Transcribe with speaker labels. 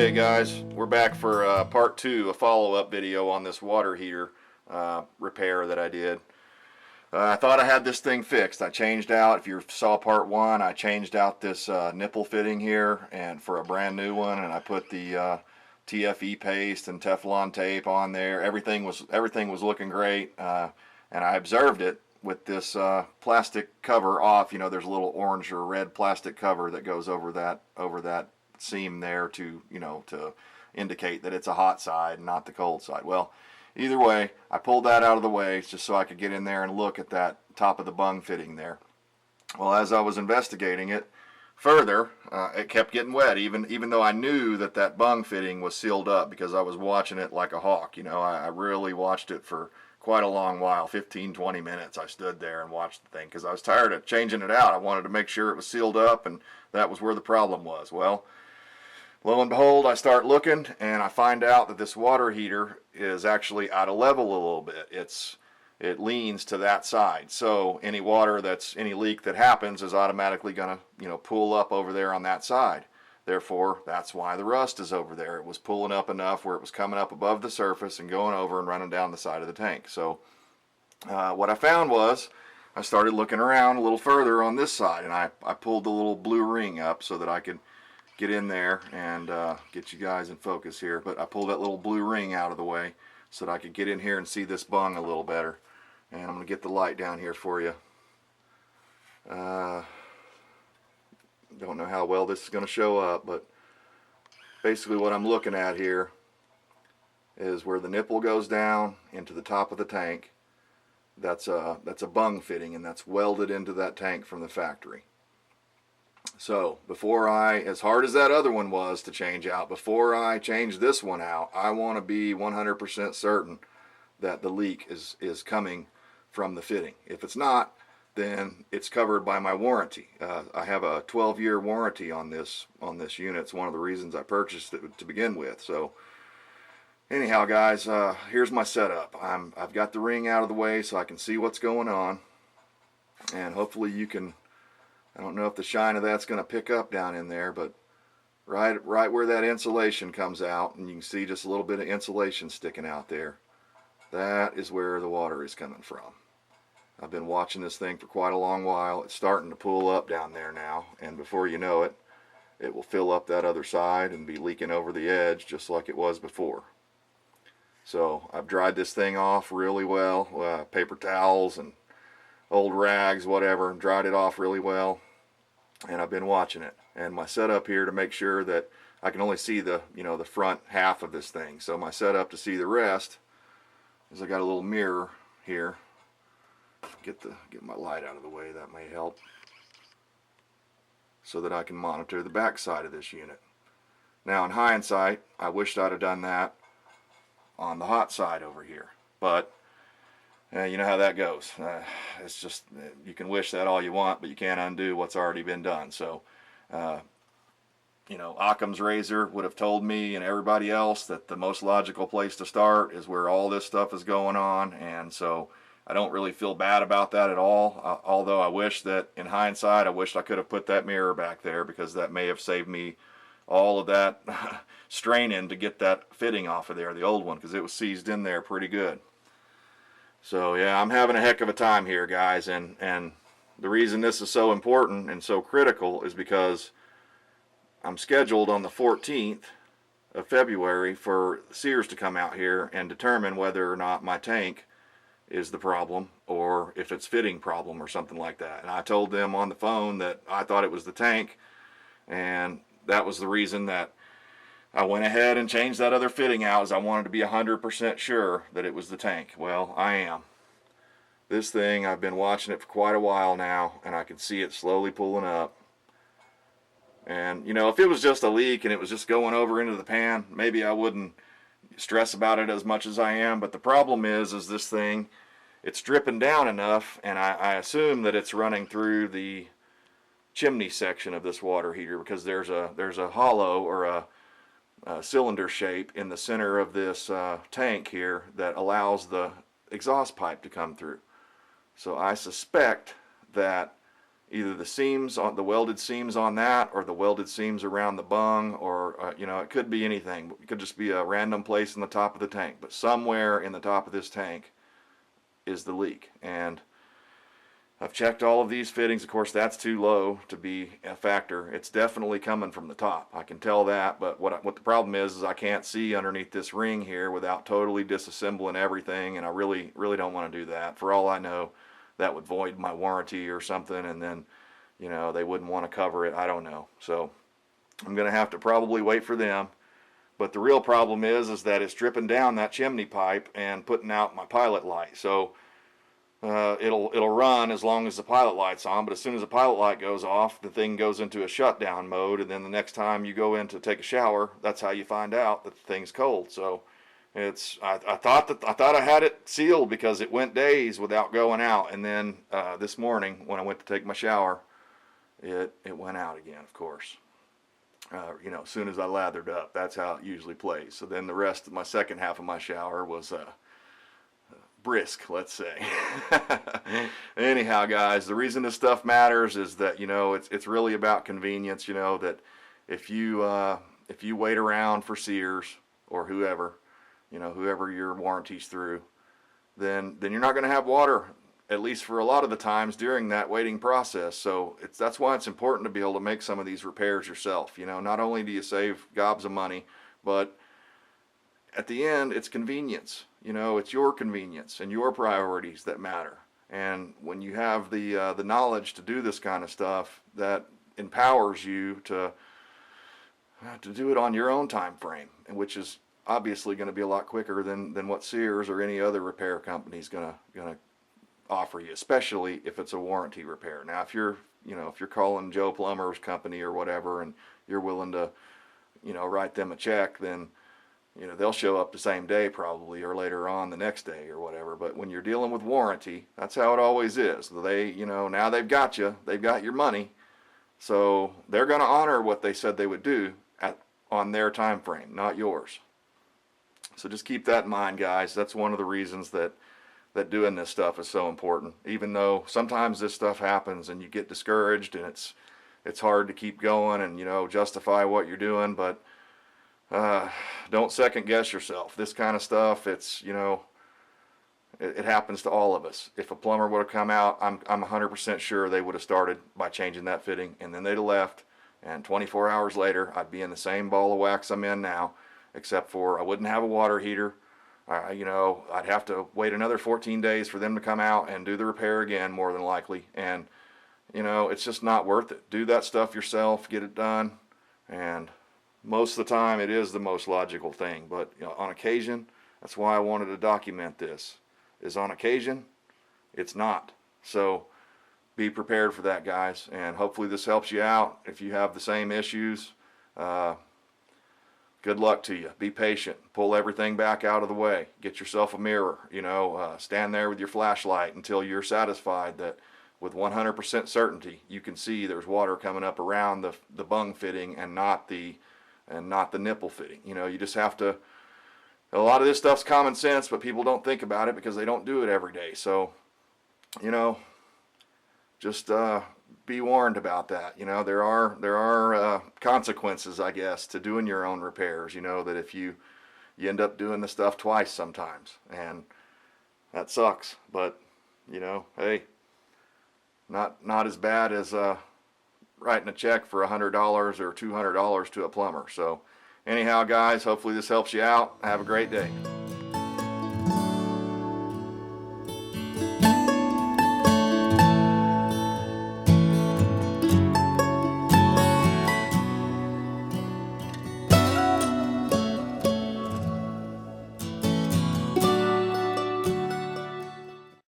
Speaker 1: Okay guys, we're back for part 2, a follow-up video on this water heater repair that I did. I thought I had this thing fixed. I changed out, if you saw part 1, I changed out this nipple fitting here and for a brand new one, and I put the TFE paste and Teflon tape on there. Everything was looking great, and I observed it with this plastic cover off. You know, there's a little orange or red plastic cover that goes over that seam there to, you know, to indicate that it's a hot side and not the cold side. Well, either way, I pulled that out of the way just so I could get in there and look at that top of the bung fitting there. Well, as I was investigating it further, it kept getting wet, even though I knew that that bung fitting was sealed up, because I was watching it like a hawk. You know, I really watched it for quite a long while, 15-20 minutes. I stood there and watched the thing because I was tired of changing it out. I wanted to make sure it was sealed up, and that was where the problem was. Well, lo and behold, I start looking and I find out that this water heater is actually out of level a little bit. It leans to that side, so any leak that happens is automatically going to, you know, pool up over there on that side. Therefore, that's why the rust is over there. It was pulling up enough where it was coming up above the surface and going over and running down the side of the tank. So what I found was, I started looking around a little further on this side, and I pulled the little blue ring up so that I could get in there and get you guys in focus here. But I pulled that little blue ring out of the way so that I could get in here and see this bung a little better. And I'm going to get the light down here for you. Don't know how well this is going to show up, but basically what I'm looking at here is where the nipple goes down into the top of the tank. That's a bung fitting, and that's welded into that tank from the factory. So before as hard as that other one was to change out, before I change this one out, I want to be 100% certain that the leak is coming from the fitting. If it's not, then it's covered by my warranty. I have a 12-year warranty on this unit. It's one of the reasons I purchased it to begin with. So anyhow, guys, here's my setup. I've got the ring out of the way so I can see what's going on, and hopefully you can. I don't know if the shine of that's going to pick up down in there, but right where that insulation comes out, and you can see just a little bit of insulation sticking out there, that is where the water is coming from. I've been watching this thing for quite a long while. It's starting to pool up down there now, and before you know it, it will fill up that other side and be leaking over the edge just like it was before. So I've dried this thing off really well, paper towels and old rags, whatever, dried it off really well, and I've been watching it. And my setup here to make sure that I can only see the front half of this thing. So my setup to see the rest is I got a little mirror here. Get my light out of the way, that may help, so that I can monitor the back side of this unit. Now in hindsight, I wished I'd have done that on the hot side over here, but you know how that goes. It's just, you can wish that all you want, but you can't undo what's already been done. So you know, Occam's razor would have told me and everybody else that the most logical place to start is where all this stuff is going on, and so I don't really feel bad about that at all, although I wish that, in hindsight, I wished I could have put that mirror back there, because that may have saved me all of that straining to get that fitting off of there, the old one, because it was seized in there pretty good. So yeah, I'm having a heck of a time here, guys, and the reason this is so important and so critical is because I'm scheduled on the 14th of February for Sears to come out here and determine whether or not my tank is the problem, or if it's fitting problem or something like that. And I told them on the phone that I thought it was the tank, and that was the reason that I went ahead and changed that other fitting out, as I wanted to be 100% sure that it was the tank. Well, I am. This thing, I've been watching it for quite a while now, and I can see it slowly pulling up. And you know, if it was just a leak and it was just going over into the pan, maybe I wouldn't stress about it as much as I am. But the problem is this thing, it's dripping down enough, and I assume that it's running through the chimney section of this water heater, because there's a hollow or a cylinder shape in the center of this tank here that allows the exhaust pipe to come through. So I suspect that either the seams on the welded seams on that, or the welded seams around the bung, or you know, it could be anything. It could just be a random place in the top of the tank, but somewhere in the top of this tank is the leak. And I've checked all of these fittings. Of course, that's too low to be a factor. It's definitely coming from the top. I can tell that, but what the problem is I can't see underneath this ring here without totally disassembling everything, and I really don't want to do that. For all I know, that would void my warranty or something, and then, you know, they wouldn't want to cover it. I don't know. So I'm going to have to probably wait for them. But the real problem is that it's dripping down that chimney pipe and putting out my pilot light. So it'll run as long as the pilot light's on, but as soon as the pilot light goes off, the thing goes into a shutdown mode, and then the next time you go in to take a shower, that's how you find out that the thing's cold. So it's I thought I had it sealed because it went days without going out, and then this morning when I went to take my shower, it went out again, of course. You know, as soon as I lathered up, that's how it usually plays. So then the rest of my second half of my shower was brisk, let's say. Anyhow, guys, the reason this stuff matters is that, you know, it's really about convenience. You know, that if you wait around for Sears or whoever, you know, whoever your warranty's through, then you're not going to have water, at least for a lot of the times during that waiting process. So that's why it's important to be able to make some of these repairs yourself. You know, not only do you save gobs of money, but at the end, it's convenience. You know, it's your convenience and your priorities that matter. And when you have the knowledge to do this kind of stuff, that empowers you to do it on your own time frame, which is obviously going to be a lot quicker than what Sears or any other repair company is going to offer you, especially if it's a warranty repair. Now, if you're calling Joe Plumber's company or whatever, and you're willing to, you know, write them a check, then, you know, they'll show up the same day probably, or later on the next day or whatever. But when you're dealing with warranty, that's how it always is. They, you know, now they've got you, they've got your money, so they're going to honor what they said they would do on their time frame, not yours. So just keep that in mind, guys. That's one of the reasons that doing this stuff is so important. Even though sometimes this stuff happens and you get discouraged and it's hard to keep going and, you know, justify what you're doing, but don't second guess yourself. This kind of stuff, it's, you know, it happens to all of us. If a plumber would have come out, I'm 100% sure they would have started by changing that fitting, and then they'd have left, and 24 hours later I'd be in the same ball of wax I'm in now, except for I wouldn't have a water heater. You know, I'd have to wait another 14 days for them to come out and do the repair again, more than likely. And, you know, it's just not worth it. Do that stuff yourself, get it done, and most of the time it is the most logical thing. But, you know, on occasion, that's why I wanted to document this, is on occasion, it's not. So be prepared for that, guys, and hopefully this helps you out. If you have the same issues, good luck to you. Be patient. Pull everything back out of the way. Get yourself a mirror. You know, stand there with your flashlight until you're satisfied that with 100% certainty you can see there's water coming up around the bung fitting and not the nipple fitting. You know, you just have to. A lot of this stuff's common sense, but people don't think about it because they don't do it every day. So, you know, just be warned about that. You know, there are consequences, I guess, to doing your own repairs. You know, that if you end up doing the stuff twice sometimes, and that sucks. But, you know, hey, not as bad as writing a check for $100 or $200 to a plumber. So anyhow, guys, hopefully this helps you out. Have a great day.